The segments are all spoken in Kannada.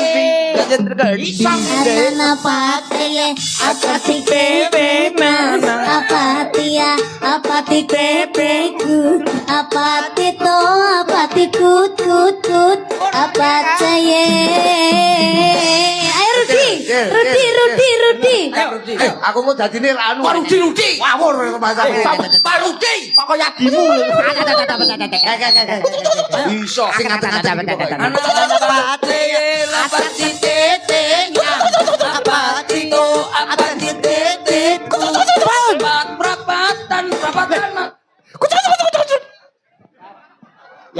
ಗಲ್ಬಿ ಗಜೇಂದ್ರ ಗಡ್ಡಿ ನನ್ನ ಪಾತೆಯೇ ಅಪತಿ ಅಪತಿ ಅಪತಿ ತೋ ಅಪತಿ ಕೂತ್ ಕೂತ್ ಕೂತ್ ಅಪಚಯೇ ರುಟಿ ರುಟಿ ರುಟಿ ರುಟಿ Ako mo dati ni Rano. Ruti. Wow, ruti. Ako yakin mo. Iso, singatan. Apate lapati tete apati to apati tete prapatan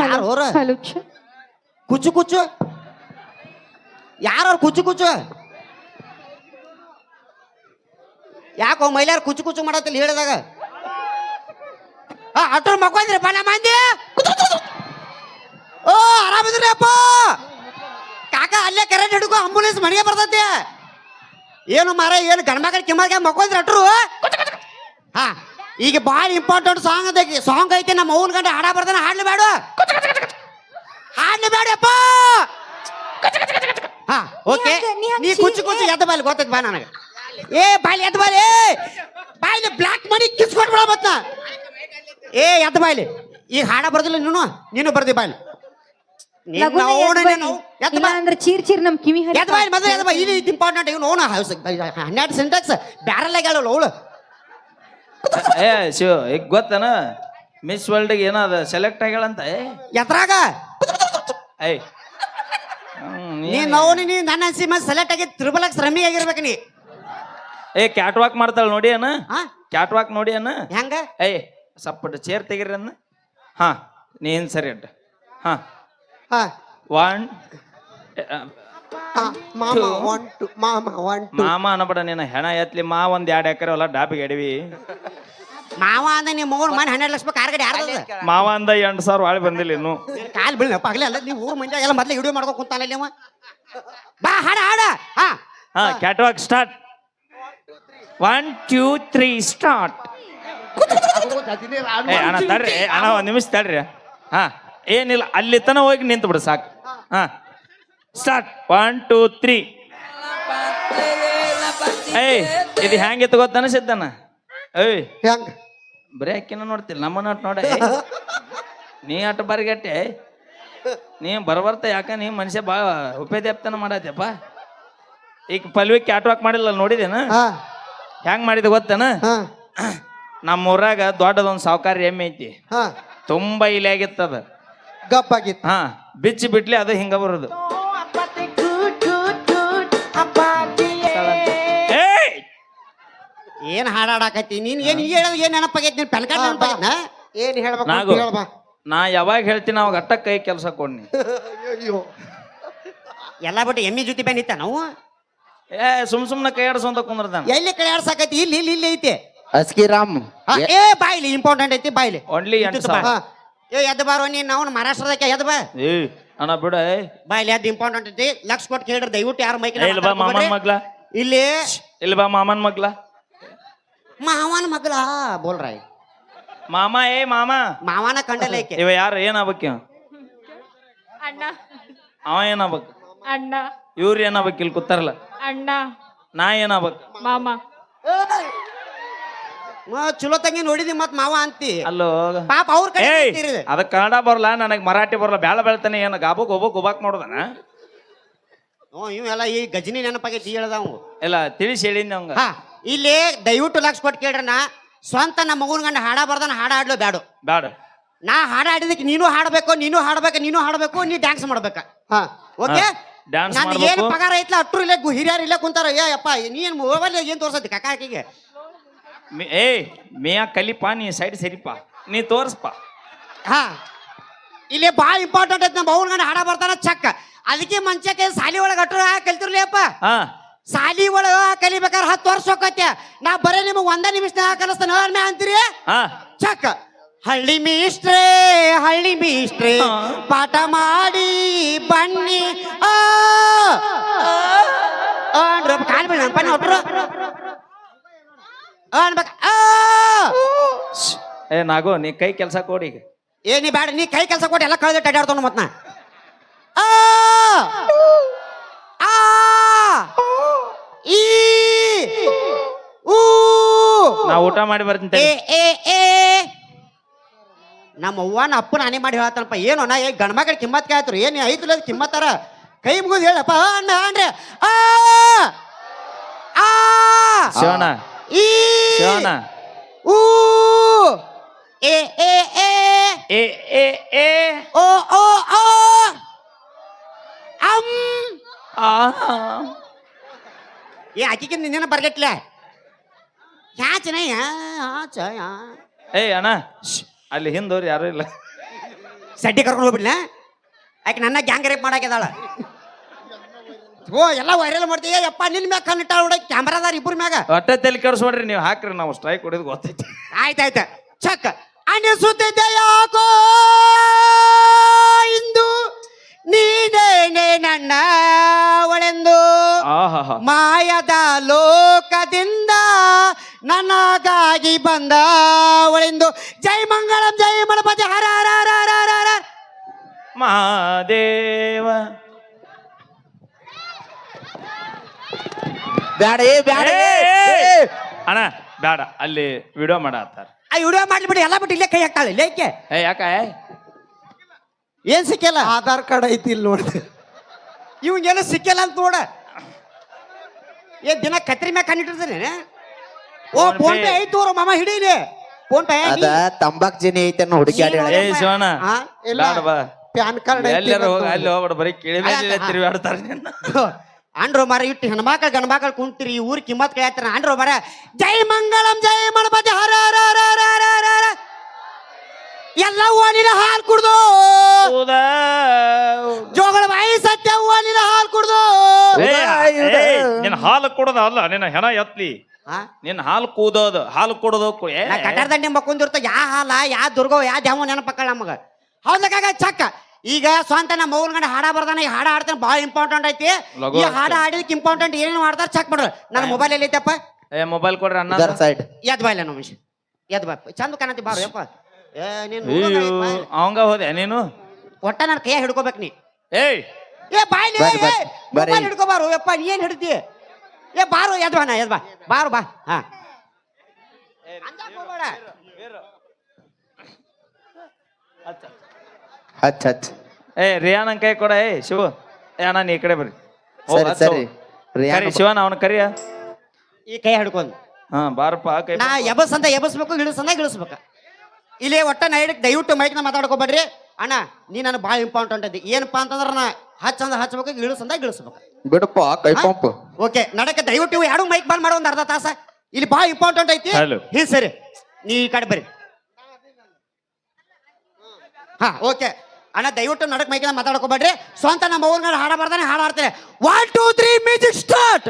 ಯಾರು ಅವ್ರ ಕುಚ್ಚು ಕುಚ್ಚು ಯಾರವ್ರ ಕುಚ್ಚು ಕುಚ್ಚು ಯಾಕೋ ಮೈಲಾರ ಕುಚ್ಚು ಕುಚ್ಚು ಮಾಡತ್ತಿಲ್ಲ ಹೇಳಿದಾಗ ಅಟ್ರ ಮಕ್ಕೊಂದ್ರಿ ಬಲ ಮಂದಿ ಓ ಆರಾಮಿದ್ರಿ ಅಪ್ಪ ಕಾಕ ಅಲ್ಲೇ ಕರೆಂಟ್ ಹಿಡ್ಕೊ ಆಂಬುಲೆನ್ಸ್ ಮನೆಗೆ ಬರ್ತೈತಿ ಏನು ಮಾರ ಏನು ಗಂಡ್ಮಕ್ಳು ಕಿಮ್ಮಗ ಮಕ್ಕೊಂದ್ರಿ ಅಟ್ರು ಹಾ ಈಗ ಭಾಳ ಇಂಪಾರ್ಟೆಂಟ್ ಸಾಂಗ್ ಅದ ಸಾಂಗ್ ಐತಿ ನಮ್ಮ ಅವ್ನ ಗಂಡ ಹಾಡ ಬರ್ತಾನ ಹಾಡ್ಲಿ ಬೇಡ ಹಾಡ್ಲಿ ಬೇಡಪ್ಪ ಹಾ ಓಕೆ ನೀ ಕುಚ್ಚು ಕುಚ್ಚು ಎದ್ದ ಬಾಲಿ ಗೊತ್ತೈತಿ ಬಾ ನನಗೆ ಏ ಬಾಯ್ಲಿ ಎದ್ದ ಬಾಲಿ ಬಾಯ್ಲಿ ಬ್ಲಾಕ್ ಮನಿ ಕಿಸ್ಕೊಟ್ ಬಿಡ ಮತ್ತ ಏ ಎದ್ದ ಬಾಯ್ಲಿ ಈಗ ಹಾಡ ಬರ್ದಿಲ್ಲ ನೀನು ಬರ್ದಿ ಬಾಯ್ಲಿ ಅಂದ್ರೆ ಚೀರ್ ಚೀರ್ ನಮ್ ಕಿವಿ ಎದ್ದ ಬಾಯ್ಲಿ ಮೊದಲು ಎದ್ದ ಬಾಯ್ ಇಲ್ಲಿ ಇಂಪಾರ್ಟೆಂಟ್ ಇವ್ ನೋಣ 12 ಸಿಂಟೆಕ್ಸ್ ಬ್ಯಾರಲ್ ಆಗ್ಯಾಳ ಅವಳು ಏ ಶಿವ ಈಗ ಗೊತ್ತನ ಮಿಸ್ ವರ್ಲ್ಡ್ಗೆ ಏನದ ಸೆಲೆಕ್ಟ್ ಆಗ್ಯಾಳಂತ ಎದ್ರಾಗ ಐ ನೀ ನೋವು ನೀ ನನ್ನ ಅನ್ಸಿ ಮತ್ತೆ ಸೆಲೆಕ್ಟ್ ಆಗಿ ತ್ರಿಬಲ್ ಎಕ್ಸ್ ರಮ್ಮಿ ಆಗಿರ್ಬೇಕು ನೀ ಏ ಕ್ಯಾಟ್ ವಾಕ್ ಮಾಡ್ತಾಳ ನೋಡಿ ಅನ್ನ ಕ್ಯಾಟ್ ವಾಕ್ ನೋಡಿ ಅನ್ನ ಹೆಂಗ ಏಯ್ ಸಪ್ಪಟ್ಟು ಚೇರ್ ತೆಗಿರಿ ಅನ್ನ ಹಾ ನೀನ್ ಸರಿ ಅಡ್ಡ ಹಾ ಒನ್ ಮಾಮ ಅನ್ನಬೇಡ ನೀನು ಹೆಣ ಎತ್ಲಿ ಮಾ ಒಂದ್ 2 ಎಕರೆ ಹೊಲ ಡಾಬಿಗೆ ಎಡವಿ ಮಾವ ಅಂದ ನೀವು ಮೂರು ಮನೆ 12 ಲಕ್ಷ ಕಾರ್ ಗಡಿ ಯಾರ್ದ ಮಾವ ಅಂದ 8,000 ಒಳಗೆ ಬಂದಿಲ್ಲ ಇನ್ನು ಕಾಲ್ ಬೀಳಪ್ಪ ಆಗ್ಲೇ ಅಲ್ಲ ನೀವು ಊರ್ ಮಂದಿ ಎಲ್ಲ ಮೊದ್ಲು ವಿಡಿಯೋ ಮಾಡ್ಕೊ ಕುಂತಾನ ಇಲ್ಲಿ ಬಾ ಹಾಡ ಹಾಡ ಹಾ ಕ್ಯಾಟ್ ವಾಕ್ ಸ್ಟಾರ್ಟ್ 1 2 3 ಸ್ಟಾರ್ಟ್ ಏ ಅಣ್ಣ ತಡ್ರಿ ಅಣ್ಣ ಒಂದ್ ನಿಮಿಷ ತಡ್ರಿ ಹಾ ಏನಿಲ್ಲ ಅಲ್ಲಿ ತನ ಹೋಗಿ ನಿಂತು ಬಿಡು ಸಾಕು ಹಾ ಸ್ಟಾರ್ಟ್ 1 2 3 ಏಯ್ ಇದು ಹೆಂಗಿತ್ತು ಗೊತ್ತ ಅನಿಸಿದ್ದಾನ ಏಯ್ ಹೆಂಗ ಬರೀ ಅಕ್ಕಿನ ನೋಡ್ತಿಲ್ಲ ನಮ್ಮ ನೋಟ್ ನೋಡ ನೀ ಅಟ್ ಬರಿಗಟ್ಟೆ ನೀ ಬರ್ಬರ್ತ ಯಾಕ ನೀ ಮನುಷ್ಯ ಭಾಳ ಉಪೇದ್ಯಾಪ್ತನ ಮಾಡತ್ತಪ್ಪ ಈಗ ಪಲ್ವಿ ಕ್ಯಾಟ್ ವಾಕ್ ಮಾಡಿಲ್ಲ ನೋಡಿದೇನ ಹೆಂಗ್ ಮಾಡಿದ ಗೊತ್ತನ ನಮ್ಮ ಊರಾಗ ದೊಡ್ಡದೊಂದು ಸಾವುಕಾರಿ ಎಮ್ಮೆ ಐತಿ ತುಂಬಾ ಇಲೆ ಆಗಿತ್ತದ ಗಪ್ಪಾಗಿತ್ತು ಹಾ ಬಿಚ್ಚಿ ಬಿಟ್ಲಿ ಅದು ಹಿಂಗ ಬರೋದು ಏನ್ ಹಾಡಾಡಕತ್ತಿ ನೀನ್ ಏನ್ ಹೇಳೋದು ಏನ್ ನೆನಪಾಗೈತಿ ನೀನ್ ಪೆನ್ ಕಾರ್ಡ್ ನೆನಪಾಗೈತಿ ಏನ್ ನಾಗು ಹೇಳ್ಬೇಕು ನಾ ಯಾವಾಗ ಹೇಳ್ತೀನಿ ಅವಾಗ ಅಟ್ಟ ಕೈ ಕೆಲಸ ಕೊಡ್ನಿ ಎಲ್ಲಾ ಬಿಟ್ಟು ಎಮ್ಮಿ ಜೊತೆ ಬಂದಿತ್ತ ನಾವು ಏ ಸುಮ್ನೆ ಕೈ ಆಡ್ಸೋಂತ ಕುಂದ್ರದಾನ ಎಲ್ಲಿ ಕಡೆ ಆಡ್ಸಾಕೈತಿ ಇಲ್ಲಿ ಇಲ್ಲಿ ಇಲ್ಲಿ ಐತಿ ಅಸ್ಕಿರಾಮ್ ಏ ಬಾಯ್ಲಿ ಇಂಪಾರ್ಟೆಂಟ್ ಐತಿ ಬಾಯ್ಲಿ ಓನ್ಲಿ 8,000 ಏ ಎದ್ದು ಬಾರೋ ನೀನ್ ನಾವು ಮಹಾರಾಷ್ಟ್ರದಕ್ಕೆ ಎದ್ದು ಬಾ ಏ ಅಣ್ಣ ಬಿಡ ಬಾಯ್ಲಿ ಅದು ಇಂಪಾರ್ಟೆಂಟ್ ಐತಿ ಲಕ್ಷ ಕೊಟ್ಟು ಕೇಳಿದ್ರೆ ದಯವಿಟ್ಟು ಯಾರು ಮೈಕ್ ಇಲ್ಲಿ ಬಾ ಮಾಮನ್ ಮಗ್ಲ ಇಲ್ಲಿ ಇಲ್ಲಿ ಬಾ ಮಾಮನ್ ಮಗ್ಲ ಮಾವನ ಮಗ್ಲ ಬೋಲ್ ರಾಯ್ ಮಾಮ ಏ ಮಾಮ ಮಾವನ ಕಂಡಲ್ಲ ಐಕೆ ಇವ ಯಾರು ಏನಾಗ್ಬೇಕು ಅಣ್ಣ ಅವ ಏನಾಗ್ಬೇಕು ಅಣ್ಣ ಇವ್ರು ಏನಾಗ್ಬೇಕು ಇಲ್ಲಿ ಕೂತಾರಲ್ಲ ಅಣ್ಣ ನಾ ಏನಾಗ್ಬೇಕು ಮಾಮ ಚಲೋ ತಂಗಿ ನೋಡಿದಿ ಮತ್ ಮಾವ ಅಂತಿ ಅಲ್ಲೋ ಪಾಪ ಅವ್ರ ಕಡೆ ಅದ ಕನ್ನಡ ಬರಲ್ಲ ನನಗ್ ಮರಾಠಿ ಬರಲ್ಲ ಬೇಳ ಬೆಳ್ತಾನೆ ಏನು ಗಾಬಕ್ ಹೋಗ್ಬೇಕು ಹೋಗ್ಬಾಕ್ ನೋಡ್ದಾನ ಇವೆಲ್ಲ ಈ ಗಜನಿ ನೆನಪಾಗೈತಿ ಹೇಳ್ದವ್ ಇಲ್ಲ ತಿಳಿಸಿ ಹೇಳಿದ್ನಿ ಅವಂಗ ಇಲ್ಲಿ ದಯವಿಟ್ಟು ಲಕ್ಷ ಕೊಟ್ಟು ಕೇಳ್ರನ ಸ್ವಂತ ನಮ್ಮ ಮಗುನ ಗಂಡ ಹಾಡ ಬರ್ದಾನ ಹಾಡ ಆಡ್ಲೋ ಬ್ಯಾಡ ಬ್ಯಾಡ ನಾ ಹಾಡ ಆಡಿದಕ್ಕೆ ನೀನು ಹಾಡ್ಬೇಕು ನೀನು ಹಾಡ್ಬೇಕು ನೀ ಡ್ಯಾನ್ಸ್ ಮಾಡ್ಬೇಕ ಓಕೆ ಡ್ಯಾನ್ಸ್ ನನ್ ಏನ್ ಮಾಡ್ಬೇಕು ಪಗಾರ ಐತ್ಲ ಅಟ್ರು ಇಲ್ಲೇ ಹಿರಿಯರ್ ಇಲ್ಲೇ ಕುಂತಾರ ಏಪ್ಪ ನೀನ್ ಮೊಬೈಲ್ ಏನ್ ತೋರ್ಸತಿ ಕಾಕಿಗೆ ಏ ಮೇಯ ಕಲಿಪ ನೀ ಸೈಡ್ ಸರಿಪ ನೀ ತೋರ್ಸ್ಪ ಇಲ್ಲಿ ಭಾಳ ಇಂಪಾರ್ಟೆಂಟ್ ಐತಿ ನಮ್ಮ ಅವ್ನ ಗಂಡ ಹಾಡ ಬರ್ತಾನ ಚಕ್ಕ ಅದಕ್ಕೆ ಮಂಚಕ್ಕೆ ಸಾಲಿ ಒಳಗೆ ಅಟ್ರು ಕಲ್ತಿರ್ಲಿ ಅಪ್ಪ ಸಾಲಿ ಒಳಗ ಕಲಿಬೇಕಾದ್ರೆ 10 ವರ್ಷ ಹೋಗತ್ತೆ ನಾ ಬರೇ ನಿಮಗೆ 1 ನಿಮಿಷ ಕಲಿಸ್ತಾನ ಅಂತೀರಿ ಚಕ್ಕ ಹಳ್ಳಿ ಮೀಸ್ಟ್ರೇ ಪಾಠ ಮಾಡಿ ಬನ್ನಿ ಕಾಲ್ ಬೀಳ ಬನ್ನಿ ಒಟ್ರು ಏ ನಾಗೋ ನೀ ಕೈ ಕೆಲಸ ಕೊಡಿ ಈಗ ಏ ನೀ ಬೇಡ ನೀ ಕೈ ಕೆಲಸ ಕೊಟ್ಟು ಎಲ್ಲ ಕಳೆದ ಅಡ್ಡಾಡ್ತಾನ ಮತ್ ನಾ ಊಟ ಮಾಡಿ ಬರ್ತೀನಿ ಏ ತಡಿ. ಏ ಏ ನಮ್ಮ ಅವ್ವನ ಅಪ್ಪ ನಾನೇ ಮಾಡಿ ಹೇಳತ್ತನಪ್ಪ ಏನು ನಾ ಗಂಡ್ಮಕ್ಳ ಕಿಮ್ಮತ್ ಕಾಯ್ತ್ರು ಏನು ಐತಿಲ್ಲ ಕಿಮ್ಮತ್ತಾರ ಕೈ ಮುಗಿದು ಹೇಳಪ್ಪ ಅಣ್ಣ ಅಂದ್ರೆ ಆ ಆ ಶಿವಣ್ಣ ಈ ಶಿವಣ್ಣ ಊ ಏ ಏ ಏ ಏ ಏ ಏ ಓ ಓ ಓ ಅಂ ಆ ಏ ಆಕಿಗೆ ನಿನ್ನೇನ ಬರ್ಗಟ್ಲೆ ಯಾ ಚೆನ್ನಯ್ಯ ಏ ಅಣ್ಣ ಅಲ್ಲಿ ಹಿಂದೋರು ಯಾರು ಇಲ್ಲ. ಸಡ್ಡಿ ಕರ್ಕೊಂಡು ಹೋಗ್ಬಿಡ್ಲ ಆಕೆ ನನ್ನ ಗ್ಯಾಂಗ್ ರೇಪ್ ಮಾಡಾಕಿದಾಳ ಓ ಎಲ್ಲ ವೈರಲ್ ಮಾಡ್ತೀಯ ಯಪ್ಪ ನಿನ್ ಮ್ಯಾಗ ಕಣ್ಣಿಟ್ಟಾಳ ಹುಡುಗ ಕ್ಯಾಮ್ರಾದಾರ ಇಬ್ಬರ ಮ್ಯಾಗ ಹೊಟ್ಟೆ ತಲೆ ಕೆಡಿಸ್ಬೇಡ್ರಿ ನೀವು ಹಾಕ್ರಿ ನಾವು ಸ್ಟ್ರೈಕ್ ಹೊಡಿದ್ ಗೊತ್ತೈತಿ. ಆಯ್ತಾಯ್ತ ಚಕ್ ಅನಿಸುತ್ತಿದ್ದೆ ಯಾಕೋ ಇಂದು ನೀನೇನೆ ನನ್ನ ಒಳೆಂದು ಆಹಾ ಮಾಯದ ಲೋಕದಿಂದ ನನಗಾಗಿ ಬಂದ ಒಳೆಂದು ಜೈ ಮಂಗಳಂ ಜೈ ಮಣಪತಿ ಹರ ಹರ ಹರ ಹರ ಹರ ಹರ ಮಹಾದೇವ. ಬ್ಯಾಡ ಬ್ಯಾಡ ಅಣ್ಣ ಬೇಡ ಅಲ್ಲಿ ವಿಡಿಯೋ ಮಾಡತ್ತಾರ. ಆ ವಿಡಿಯೋ ಮಾಡ್ಲಿಬಿಡಿ ಎಲ್ಲ ಬಿಟ್ಟು ಇಲ್ಲೇ ಕೈ ಹಾಕ್ತಾಳೆ ಲೇಕೆ ಏ ಯಾಕ ಏನ್ ಸಿಕ್ಕಿಲ್ಲ ಆಧಾರ್ ಕಾರ್ಡ್ ಐತಿ ಇಲ್ಲಿ ನೋಡ್ದೆ ಇವಂಗೇನು ಸಿಕ್ಕಿಲ್ಲ ಅಂತ ನೋಡ ಏ ದಿನ ಕತ್ರಿ ಮ್ಯಾಗ ಕಣ್ಣಿಟ್ಟಿರ್ತಾನೆ ಓ ಫೋನ್ ಫೋನ್ ಪೇ. ಪೇ ಐತಿ ತೋರು ಮಾಮ ಹಿಡೀಲಿ ಫೋನ್ ಪೇ ಅದ ತಂಬಾಕ್ ಜನಿ ಐತೆ ಹುಡುಗಿ ಆಡಿ ಏ ಶಿವಣ್ಣ ಆ? ಬೇಡ ಬಾ ಪ್ಯಾನ್ ಕಾರ್ಡ್ ಎಲ್ಲಾರು ಹೋಗಿ ಅಲ್ಲಿ ಹೋಗ್ಬೇಡ ಬರೀ ಕಿಳಿ ಮೇಲೆ ತಿರುಗಾಡ್ತಾರ ನಿನ್ನ. ಅಂಡ್ರೋ ಮರ ಇಟ್ಟು ಹೆಣ್ಮಕ್ಳು ಗಂಡ್ಮಕ್ಳು ಕುಂತಿರಿ ಈ ಊರ್ ಕಿಮ್ಮತ್ ಕೇಳ್ತಾರ ಅಂಡ್ರೋ ಮರ ಜೈ ಮಂಗಳಂ ಜೈ ಮಣಪತಿ ಹರ ಹರ ಹರ ಹರ ಹರ ಹರ ಹರ ಎಲ್ಲ ಓನಿನ ಹಾಲು ಕುಡ್ದು ಹೌದಾ? ಜೋಗಳ ಬಾಯಿ ಸತ್ಯ ಓನಿನ ಹಾಲು ಕುಡ್ದು ಏ, ಏ, ನಿನ್ನ ಹಾಲು ಕೊಡೋದ ಅಲ್ಲ ನಿನ್ನ ಹೆಣ ಎತ್ಲಿ ನಿನ್ನ ಹಾಲು ಕೂದೋದು ಹಾಲು ಕೊಡೋದು ನಾ ಕಟಾರ ದಂಡಿ ಮಕ್ಕೊಂದಿರ್ತ ಯಾ ಹಾಲ ಯಾ ದುರ್ಗೋ ಯಾ ದ್ಯಾವ ನೆನಪಕ್ಕಳ ನಮಗ ಹೌದಕ್ಕಾಗ ಚಕ್ಕ ಈಗ ಸ್ವಂತ ನಮ್ಮ ಮೌನ್ ಗಂಡ ಹಾಡ ಬರ್ದಾನ ಈ ಹಾಡ ಹಾಡ್ತಾನೆ ಭಾಳ ಇಂಪಾರ್ಟೆಂಟ್ ಐತಿ ಲಘು ಈ ಆಗ್ತದೆ. ಹಾಡ ಹಾಡಿದಕ್ಕೆ ಇಂಪಾರ್ಟೆಂಟ್ ಏನೇನು ಮಾಡ್ತಾರ ಚೆಕ್ ಮಾಡ್ರ ನನ್ನ ಮೊಬೈಲ್ ಎಲ್ಲಿ ಐತಪ್ಪ ಏ ಮೊಬೈಲ್ ಕೊಡ್ರಿ ಅಣ್ಣ. ಇದರ ಸೈಡ್ ಎದ್ ಬಾಯಿಲ್ಲ ನಮ್ಮ ಎದ್ ಬಾ ಚಂದ ಕಾಣತಿ ಬಾರು ಯಪ್ಪ ಏ ನೀನ್ ಅಯ್ಯೋ ಅವಂಗ ಹೋದೆ ನೀನು. ಒಟ್ಟ ನನ್ನ ಕೈಯ ಹಿಡ್ಕೋಬೇಕು ನೀ ಏಯ್ ಏ ಬಾಯ್ಲಿ ಬರ್ರಿ, ಬರ್ರಿ, ಬರ್ರಿ. ಮೊಬೈಲ್ ಹಿಡ್ಕೋಬಾರು ಯಪ್ಪ ನೀ ಏನ್ ಹಿಡ್ತಿ ಏ ಬಾರು ಎದ್ ಬಾ ನಾ ಎದ್ ಬಾ ಬಾರು ಬಾ ಹಾ ಅಂಜಾಕ್ ಹೋಗ್ಬೇಡ. ಹಚ್ ಹಚ್ ಏ ರಿಯಾನ್ ಕೈ ಕೊಡ. ಏ ಶಿವ ಏ ಅಣ್ಣ ನೀ ಈ ಕಡೆ ಬರ್ರಿ. ಹೋಗ್ ಸರಿ ಹಚ್ಚು. ಸರಿ ರಿಯಾನ್ ಕರಿ ಶಿವನ ಅವನ ಕರಿಯ. ಈ ಕೈ ಹಿಡ್ಕೊಂಡು ಹಾ ಬಾರಪ್ಪ ಕೈ ನಾ ಎಬಸ್ ಅಂತ ಎಬಸ್ಬೇಕು ಇಳಿಸಂದ ಇಳಿಸ್ಬೇಕ ಇಲ್ಲಿ ಒಟ್ಟ ನೈಡಕ್ ದಯವಿಟ್ಟು ಮೈಕ್ನ ಮಾತಾಡ್ಕೋಬೇಡ್ರಿ ಅಣ್ಣ ನೀ ನನಗೆ ಭಾಳ ಇಂಪಾರ್ಟೆಂಟ್ ಐತಿ ಏನಪ್ಪಾ ಅಂತಂದ್ರೆ ನಾ ಹಚ್ಚಂದ ಹಚ್ಬೇಕು ಇಳಿಸಂದ ಇಳಿಸ್ಬೇಕು ಬಿಡಪ್ಪ ಕೈ ಪಂಪ್ ಓಕೆ ನಡಕ ದಯವಿಟ್ಟು ಇವು ಎರಡು ಮೈಕ್ ಬಂದ್ ಮಾಡೋ ಒಂದು ಅರ್ಧ ತಾಸ ಇಲ್ಲಿ ಭಾಳ ಇಂಪಾರ್ಟೆಂಟ್ ಐತಿ Hello. ಹೀ ಸರಿ ನೀ ಈ ಕಡೆ ಬರ್ರಿ ಹಾ ಓಕೆ ಅಣ್ಣ ದಯವಿಟ್ಟು ನಡಕ್ ಮೈಕಿನ ಮಾತಾಡ್ಕೋಬೇಡ್ರಿ ಸ್ವಂತ ನಮ್ಮ ಊರ್ಗಳ ಹಾಡ ಬರ್ದಾನೆ ಹಾಡು ಹಾಡ್ತಾರೆ 1 2 3 ಮ್ಯೂಸಿಕ್ ಸ್ಟಾರ್ಟ್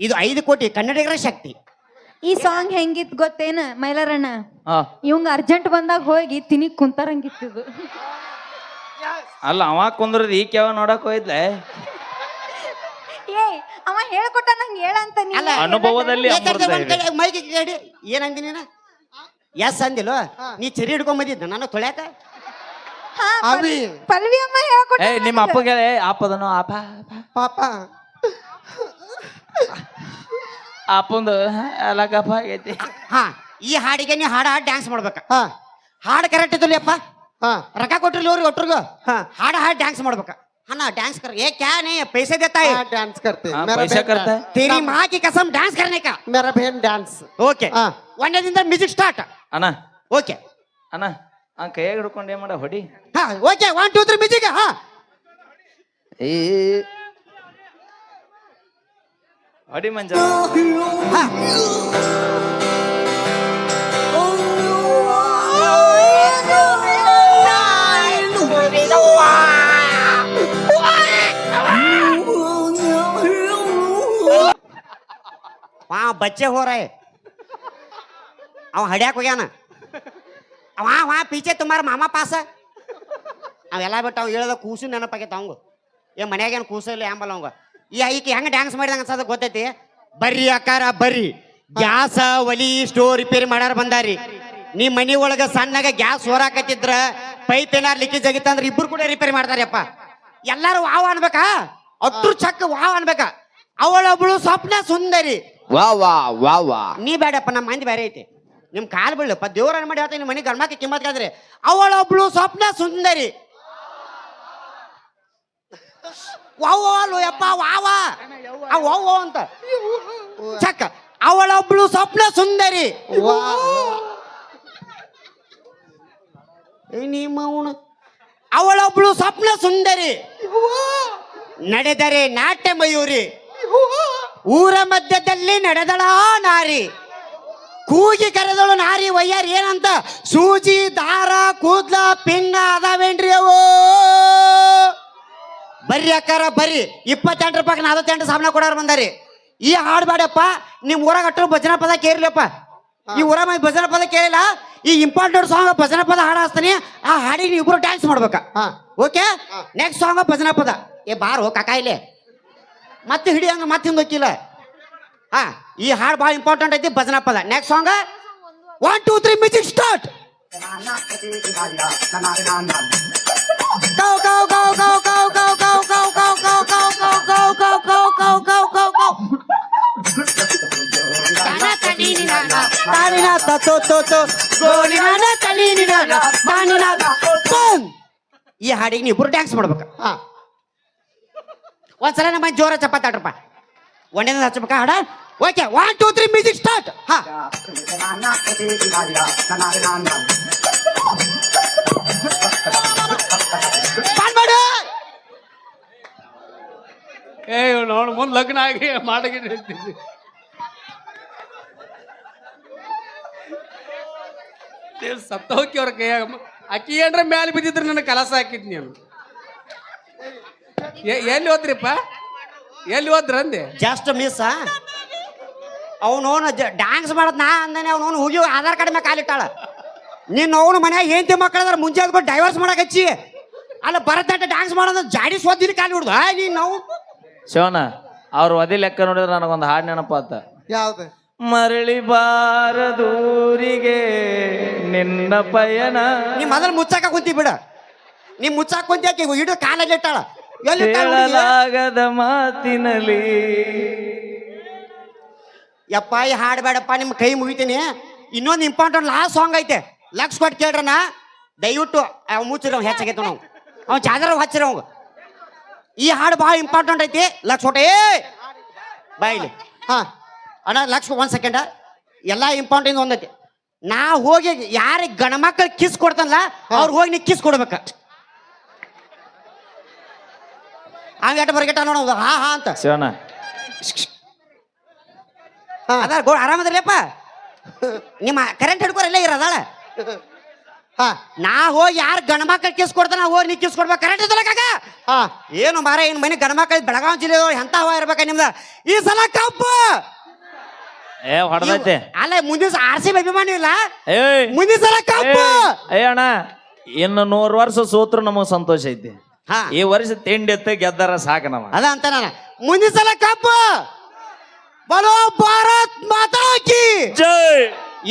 ಇದು 5 ಕೋಟಿ ಕನ್ನಡಿಗರ ಶಕ್ತಿ ಈ ಸಾಂಗ್ ಹೆಂಗಿತ್ ಗೊತ್ತೇನ ಮೈಲಾರಣ್ಣ ಹಾ ಇವಂಗ ಅರ್ಜೆಂಟ್ ಬಂದಾಗ ಹೋಗಿ ತಿನಿಗ್ ಕುಂತಾರಂಗಿತ್ತಿದು ಅಲ್ಲ ಅವ ಕುಂದ್ರದ್ ಈಕೆ ಯಾವ ನೋಡಕ್ ಹೋಯ್ದ್ಲೆ. ಏ ಅವ ಹೇಳ್ಕೊಟ್ಟ ನಂಗೆ ಹೇಳಂತ ನೀ ಅಲ್ಲ, ಅನುಭವದಲ್ಲಿ ಅಮೃತ ಇದೆ. ಮೈಕ್ ಕೇಳಿ ಏನಂದಿ ನೀನ ಎಸ್ ಅಂದಿಲ್ಲ ನೀ ಚರಿ ಹಿಡ್ಕೊಂಡ್ ಬಂದಿದ್ದ ನಾನು ತೊಳ್ಯಾಕ ಹಾ, ಅವಿ ಪಲ್ವಿ ಅಮ್ಮ ಹೇಳ್ಕೊಟ್ಟ ಏ ನಿಮ್ಮ ಅಪ್ಪಗೆ ಆಪದನು ಆಪ ಪಾಪ ಅಪ್ಪಂದು ಎಲ್ಲ ಗಪ್ಪ ಆಗೈತಿ. ಹಾ ಈ ಹಾಡಿಗೆ ನೀ ಹಾಡ ಡ್ಯಾನ್ಸ್ ಮಾಡ್ಬೇಕ ಹಾ ಹಾಡು ಕರೆಕ್ಟ್ ಇದ್ದಿಲ್ಲಪ್ಪ ಹಾ ರೊಕ್ಕ ಕೊಟ್ಟಿರ್ಲಿ ಅವ್ರಿಗೆ ಒಟ್ಟರಿಗೂ ಹಾ ಹಾಡು ಡ್ಯಾನ್ಸ್ ಮಾಡ್ಬೇಕ ಹಾ ಡ್ಯಾನ್ಸ್ कर ये क्या नहीं पैसे देता है डांस करते हाँ, मेरा पैसा बहन करता है। तेरी माँ की कसम डांस करने का मेरा बहन डांस ಓಕೆ ಹಾ ಒಂದದಿಂದ ಮ್ಯೂಸಿಕ್ ಸ್ಟಾರ್ಟ್ ಅಣ್ಣ ಓಕೆ ಅಣ್ಣ ಆ ಕೈಯಾಗ ಹಿಡ್ಕೊಂಡು ಏನ್ ಮಾಡ ಹೊಡಿ. ಹಾ ಓಕೆ 1 2 3 ಮ್ಯೂಸಿಕ್ ಹಾ ಈ ಹೊಡಿ ಮಂಜ. ಹಾ ವಾ ಬಚ್ಚೆ ಹೋರಾಯ್ ಅವ ಹಡ್ಯಾಕ್ ಹೋಗ್ಯಾನ ಅವ ಪೀಚೆ ತುಮಾರ ಮಾಮ ಪಾಸ ಅವೆಲ್ಲ ಬಿಟ್ಟು ಅವ್ ಹೇಳ್ದ ಕೂಸು ನೆನಪಾಗೈತೆ ಅವಂಗ ಮನ್ಯಾಗೇನು ಕೂಸ ಇಲ್ಲ ಆಂಬಲ್ಲ ಅವಂಗ ಈಕೆ ಹೆಂಗೆ ಡ್ಯಾನ್ಸ್ ಮಾಡಿದಂಗ ಅನ್ಸದ ಗೊತ್ತೈತಿ ಬರ್ರಿ ಅಕ್ಕಾರ ಬರ್ರಿ ಗ್ಯಾಸ ಒಲಿ ಸ್ಟೋವ್ ರಿಪೇರಿ ಮಾಡಾರ ಬಂದಾರಿ ನೀ ಮನಿ ಒಳಗ ಸಣ್ಣಗ ಗ್ಯಾಸ್ ಹೊರಾಕತ್ತಿದ್ರ ಪೈಪ್ ಏನಾರು ಲೀಕೇಜ್ ಆಗಿತ್ತಂದ್ರ ಇಬ್ರು ಕೂಡ ರಿಪೇರಿ ಮಾಡ್ತಾರಪ್ಪ ಎಲ್ಲಾರು ವಾವ್ ಅನ್ಬೇಕಾ ಅಟ್ರು ಚಕ್ ವಾವ್ ಅನ್ಬೇಕಾ ಅವಳೊಬ್ಳು ಸ್ವಪ್ನ ಸುಂದರಿ ವಾ ವಾ ವಾ ವಾ ನೀ ಬೇಡಪ್ಪ ನಮ್ಮ ಮಂದಿ ಬೇರೆ ಐತಿ ನಿಮ್ ಕಾಲ್ ಬೀಳಪ್ಪ ದೇವ್ರ ಮಾಡಿ ಹೇಳ್ತೀನಿ ನಿಮ್ಮ ಮನೆ ಗರ್ಮಕ್ಕೆ ಕಿಮ್ಮತ್ ಕಾದ್ರೆ ಅವಳೊಬ್ಳು ಸ್ವಪ್ನ ಸುಂದರಿ ವಾವ್ ಅಲ್ವ ಯಪ್ಪ ವಾವ ವಾವ್ ಅಂತ ಚಕ್ಕ ಅವಳೊಬ್ಳು ಸ್ವಪ್ನ ಸುಂದರಿ ನಿಮ್ಮ ಅವಳೊಬ್ಳು ಸ್ವಪ್ನ ಸುಂದರಿ ನಡೆದರೆ ನಾಟ್ಯ ಮಯೂರಿ ಊರ ಮಧ್ಯದಲ್ಲಿ ನಡೆದಳ ನಾರಿ ಕೂಗಿ ಕರೆದಳು ನಾರಿ ವಯ್ಯಾರ ಏನಂತ ಸೂಜಿ ದಾರ ಕೂದ್ಲ ಪಿನ್ನ ಅದಾವೇನ್ರಿ ಅವು ಬರ್ರಿ ಅಕ್ಕಾರ ಬರ್ರಿ 28 ರೂಪಾಯಿ 48 ಸಾಮನ ಕೊಡೋರು ಬಂದಾರಿ ಈ ಹಾಡು ಬೇಡಪ್ಪ ನಿಮ್ ಊರಾಗ ಅಟ್ಟರು ಭಜನಾ ಪದ ಕೇಳಿಲ್ಲಪ್ಪ ಈ ಊರ ಮಂದಿ ಭಜನಾ ಪದ ಕೇಳಿಲ್ಲ ಈ ಇಂಪಾರ್ಟೆಂಟ್ ಸಾಂಗ್ ಭಜನಾ ಪದ ಹಾಡು ಹಾಸ್ತಾನೆ ಆ ಹಾಡಿಗೆ ನೀವು ಇಬ್ರು ಡ್ಯಾನ್ಸ್ ಮಾಡ್ಬೇಕ ಓಕೆ ನೆಕ್ಸ್ಟ್ ಸಾಂಗ್ ಭಜನಾ ಪದ ಬಾರೋ ಕಾಕ ಇಲ್ಲೇ ಮತ್ತೆ ಹಿಡಿಯಂಗ ಮತ್ತೆ ಹಿಂದೋಕಿಲ್ಲ ಈ ಹಾಡು ಭಾಳ ಇಂಪಾರ್ಟೆಂಟ್ ಐತಿ ಭಜನಾ ಪದ next song 1 2 3 music start Go go go go go go go go go go go go go go go go go go ಈ ಹಾಡಿಗೆ ನೀವು ಡ್ಯಾನ್ಸ್ ಮಾಡ್ಬೇಕ ಒಂದ್ಸಲ ನಮ್ಮ ಜೋರ ಚಪ್ಪಾತಾಡ್ರಪ್ಪ ಒಂದೇನ ಹಚ್ಬೇಕ ಹಾಡ ಓಕೆ 1 2 3 ಮ್ಯೂಸಿಕ್ ಸ್ಟಾರ್ಟ್ ನೋಡು ಮುಂದೆ ಲಗ್ನ ಆಗಿ ಮಾಡಗಿರ್ತೀನಿ ಸತ್ತ ಹೋಗಿ ಅವ್ರ ಕೈಯಾಗ ಅಕ್ಕಿ ಏನ್ರ ಮ್ಯಾಲೆ ಬಿದ್ದಿದ್ರೆ ನನಗೆ ಕಲಸ ಹಾಕಿದ್ ನೀನು ಎಲ್ಲಿ ಹೋದ್ರಿಪ್ಪ ಎಲ್ಲಿ ಹೋದ್ರ ಅಂದೆ ಜಸ್ಟ್ ಮಿಸ್ ಅವನವನು ಡ್ಯಾನ್ಸ್ ಮಾಡದ್ ನಾ ಅಂದಾನೆ ಅವನವನು ಹೋಗಿ ಆಧಾರ್ ಕಾರ್ಡ್ ಮ್ಯಾಗ ಕಾಲಿಟ್ಟಾಳ ನೀನು ಅವನು ಮನ್ಯಾಗ ಹೆಂಡತಿ ಮಕ್ಕಳದ್ರ ಮುಂಜಾನೆ ಬಿಟ್ಟು ಡೈವರ್ಸ್ ಮಾಡಕ್ ಹಚ್ಚಿ ಅಲ್ಲ ಭರತನಾಟ್ಯ ಡ್ಯಾನ್ಸ್ ಮಾಡೋದು ಜಾಡಿ ಸೋದಿನ ಕಾಲಿ ಹಿಡ್ದು ನೀನು ನಾವು ಶಿವನ ಅವ್ರು ಅದೇ ಲೆಕ್ಕ ನೋಡಿದ್ರೆ ನನಗೊಂದು ಹಾಡು ನೆನಪಾತ ಯಾವ್ದು ಮರಳಿ ಬಾರದೂರಿಗೆ ನಿನ್ನ ಪಯಣ ನೀ ಮೊದಲು ಮುಚ್ಚಾಕ ಕುಂತಿ ಬಿಡ ನೀ ಮುಚ್ಚಾಕ ಕುಂತಿ ಆಕಿ ಹಿಡಿದು ಕಾಲಲ್ಲಿ ಇಟ್ಟಾಳ ಎಲ್ಲಿ ಹೇಳಲಾಗದ ಮಾತಿನಲ್ಲಿ ಯಪ್ಪ ಈ ಹಾಡು ಬೇಡಪ್ಪ ನಿಮ್ಮ ಕೈ ಮುಗಿತೀನಿ ಇನ್ನೊಂದು ಇಂಪಾರ್ಟೆಂಟ್ ಲಾಸ್ಟ್ ಸಾಂಗ್ ಐತೆ ಲಕ್ಷ ಕೊಟ್ಟು ಕೇಳ್ರಣ್ಣ ದಯವಿಟ್ಟು ಅವ್ ಮುಚ್ಚಿರ ಹೆಚ್ಚಾಗೈತೆ ನಾವು ಅವ್ ಚಾದರ ಹಚ್ಚಿರ ಅವಂಗ ಈ ಹಾಡು ಭಾಳ ಇಂಪಾರ್ಟೆಂಟ್ ಐತಿ ಲಕ್ಷ ಕೊಟ್ಟೆ ಬಾಯಿಲಿ ಅಣ್ಣ ಲಕ್ಷ 1 ಸೆಕೆಂಡ ಎಲ್ಲ ಇಂಪಾರ್ಟೆಂಟ್ ಒಂದೈತಿ ನಾ ಹೋಗಿ ಯಾರಿಗೆ ಗಣಮಕ್ಕಳು ಕಿಸ್ ಕೊಡ್ತಾನಲ್ಲ ಅವ್ರು ಹೋಗಿ ನೀ ಕಿಸ್ ಕೊಡ್ಬೇಕ ಹಂಗೇಟ ಬರ್ಗೆಟ ನೋಡೋದು ಹಾ ಅಂತ ಶಿವನ ಅದ ಗೋ ಆರಾಮದ್ರಲ್ಲಪ್ಪ ನಿಮ್ಮ ಕರೆಂಟ್ ಹಿಡ್ಕೋರಲ್ಲ ಇರೋದಾಳ ನಾ ಹೋಗಿ ಯಾರು ಗಣಮಕ್ಕಳು ಕಿಸ್ ಕೊಡ್ತಾನ ಹೋಗಿ ನೀ ಕಿಸ್ ಕೊಡ್ಬೇಕು ಕರೆಂಟ್ ಇದ್ದಲ್ಲ ಕಾಕ ಏನು ಮಾರ ಏನು ಮನೆ ಗಣಮಕ್ಕಳು ಬೆಳಗಾವಿ ಜಿಲ್ಲೆ ಎಂತ ಹವಾ ಇರ್ಬೇಕ ನಿಮ್ದ ಈ ಸಲ ಕಪ್ಪು ಹೊಡೆದೈತೆ ಅಲ್ಲ ಮುಂದಿನ RCB ಅಭಿಮಾನಿ ಇಲ್ಲ ಏಯ್ ಮುಂದಿನ ಸಲ ಕಪ್ಪು ಅಣ್ಣ ಇನ್ನು 100 ವರ್ಷ ಸೋತ್ರು ನಮಗ್ ಸಂತೋಷ ಐತಿ ಈ ವರ್ಷ ತಿಂಡಿ ಎತ್ತ ಗೆದ್ದಾರ ಸಾಕ ನಮ ಅದ ಅಂತ ನಾನು ಮುಂದಿನ ಸಲ ಕಪ್ಪು ಬಲೋ ಭಾರತ್ ಮಾತಾ ಕಿ ಜೈ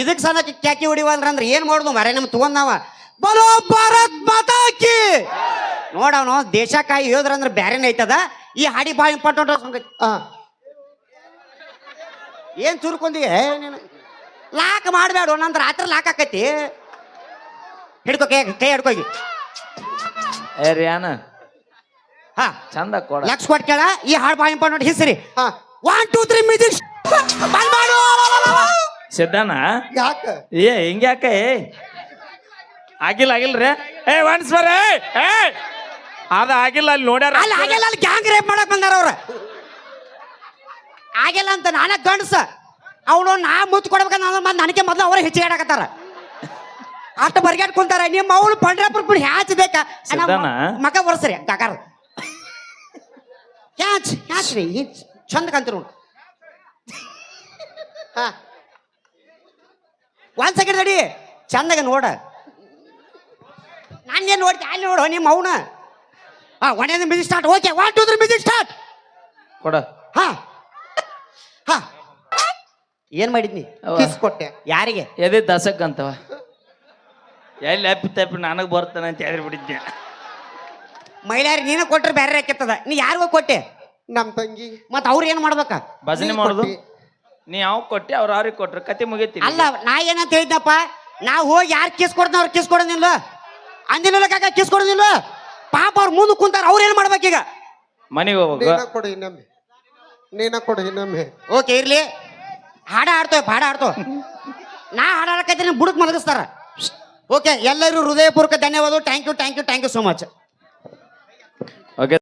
ಇದಕ್ ಸಲ ಕ್ಯಾಕಿ ಹೊಡಿವಲ್ರ ಅಂದ್ರೆ ಏನ್ ಮಾಡುದು ಮರೆ ನಮ್ ತಗೊಂಡ್ ನಾವ ಬಲೋ ಭಾರತ್ ಮಾತಾ ಕಿ ನೋಡವನು ದೇಶಕ್ಕಾಗಿ ಹೇಳಿದ್ರಂದ್ರೆ ಬ್ಯಾರೇನ ಐತದ ಈ ಹಾಡಿ ಭಾಳ ಇಂಪಾರ್ಟೆಂಟ್ ಏನ್ ಚುರ್ಕೊಂಡಿ ನೀನು ಲಾಕ್ ಮಾಡಬೇಡ ನಂತರ ರಾತ್ರಿ ಲಾಕ್ ಆಕೈತಿ ಹಿಡ್ಕೋ ಕೈ ಹಿಡ್ಕೋಗಿ ರಿಯಾನ ಹಾ ಚಂದ ಕೊಡ ಲಕ್ಷ ಕೊಟ್ಟು ಕೇಳ ಈ ಹಾಡು ಭಾಳ ಇಂಪಾರ್ಟೆಂಟ್ ಹಿಸ್ರಿ 1 2 3 ಮ್ಯೂಸಿಕ್ ಮಾಡು ಸಿದ್ಧಾನ ಯಾಕ ಹಿಂಗ್ಯಾಕ ಆಗಿಲ್ರಿ ಒನ್ಸ್ ಬರ ಅದ ಆಗಿಲ್ಲ ಅಲ್ಲಿ ನೋಡ್ಯಾರ ಅಲ್ಲಿ ಆಗಿಲ್ಲ ಅಲ್ಲಿ ಗ್ಯಾಂಗ್ ರೇಪ್ ಮಾಡಕ್ ಬಂದಾರ ಅವ್ರ ಆಗಿಲ್ಲ ಅಂತ ನಾನ ಗಂಡಸ ಅವನು ನಾ ಮುತ್ತು ಕೊಡ್ಬೇಕಂತ ನನಗೆ ಮೊದಲು ಅವರೇ ಹೆಚ್ಚಿಗೆ ಆಡಕತ್ತಾರ ಅಷ್ಟು ಬರ್ಗ್ಯಾಟ್ ಕುಂತಾರ ನಿಮ್ಮ ಅವಳು ಪಂಡ್ರಾಪುರ ಬಿಡಿ ಹ್ಯಾಚ್ ಬೇಕ ಮಕ ಬರ್ಸ್ರಿ ಕಾಕಾರ ಹ್ಯಾಚ್ ರೀ ಚಂದ ಕಂತೀರಿ ಹಾ ಒಂದ್ ಸೆಕೆಂಡ್ ತಡಿ ಚಂದಾಗ ನೋಡ ನಾನೇನ್ ನೋಡ್ತಿ ಅಲ್ಲಿ ನೋಡು ನಿಮ್ಮ ಅವನ ಹಾ ಒಣದ music start okay 1 2 3 music start ಕೊಡ ಹಾ ಹಾ ಏನ್ ಮಾಡಿದ್ನಿ ಕಿಸ್ ಕೊಟ್ಟೆ ಯಾರಿಗೆ ಎದೆ ದಸಕ್ ಅಂತವ ಎಲ್ಲಿ ಅಪ್ಪಿ ತಪ್ಪಿ ನನಗೆ ಬರ್ತಾನೆ ಅಂತ ಹೇಳಿ ಬಿಟ್ಟಿದ್ದೆ ಮಹಿಳೆಯರಿಗೆ ನೀನು ಕೊಟ್ರೆ ಬೇರೆ ಹಾಕಿತ್ತದ ನೀ ಯಾರಿಗೋ ಕೊಟ್ಟೆ ನಮ್ ತಂಗಿ ಮತ್ತ ಅವ್ರು ಏನ್ ಮಾಡ್ಬೇಕ ಭಜನೆ ನೀ ಮಾಡೋದು ಕೊಟ್ಟಿ. ನೀ ಯಾವ ಕೊಟ್ಟೆ ಅವ್ರು ಅವ್ರಿಗೆ ಕೊಟ್ರು ಕತೆ ಮುಗೀತಿ ಅಲ್ಲ ನಾ ಏನಂತ ಹೇಳಿದ್ನಪ್ಪ ನಾವು ಹೋಗಿ ಯಾರು ಕಿಸ್ ಕೊಡ್ತಾನ ಅವ್ರು ಕಿಸ್ ಕೊಡೋದಿಲ್ಲ ಅಂದಿಲ್ಲ ಕಾಕ ಕಿಸ್ ಕೊಡೋದಿಲ್ಲ ಪಾಪ ಅವ್ರು ಮುಂದೆ ಕುಂತಾರ ಅವ್ರು ಏನ್ ಮಾಡ್ಬೇಕೀಗ ಮನೆಗೆ ಹೋಗ್ಬೇಕು ನೀನ ಕೊಡು ಇನ್ನೊಮ್ಮೆ ನೀನ ಕೊಡು ಇನ್ನೊಮ್ಮೆ ಓಕೆ ಇರ್ಲಿ ಹಾಡ ಆಡ್ತೇವೆ ಹಾಡ ಆಡ್ತೇವೆ ನಾ ಹಾಡಾಡಕತ್ತೀನಿ ಬುಡಕ್ ಮಲಗಿಸ್ತಾರ ಓಕೆ ಎಲ್ಲರೂ ಹೃದಯಪೂರ್ವಕ ಧನ್ಯವಾದ thank you so much okay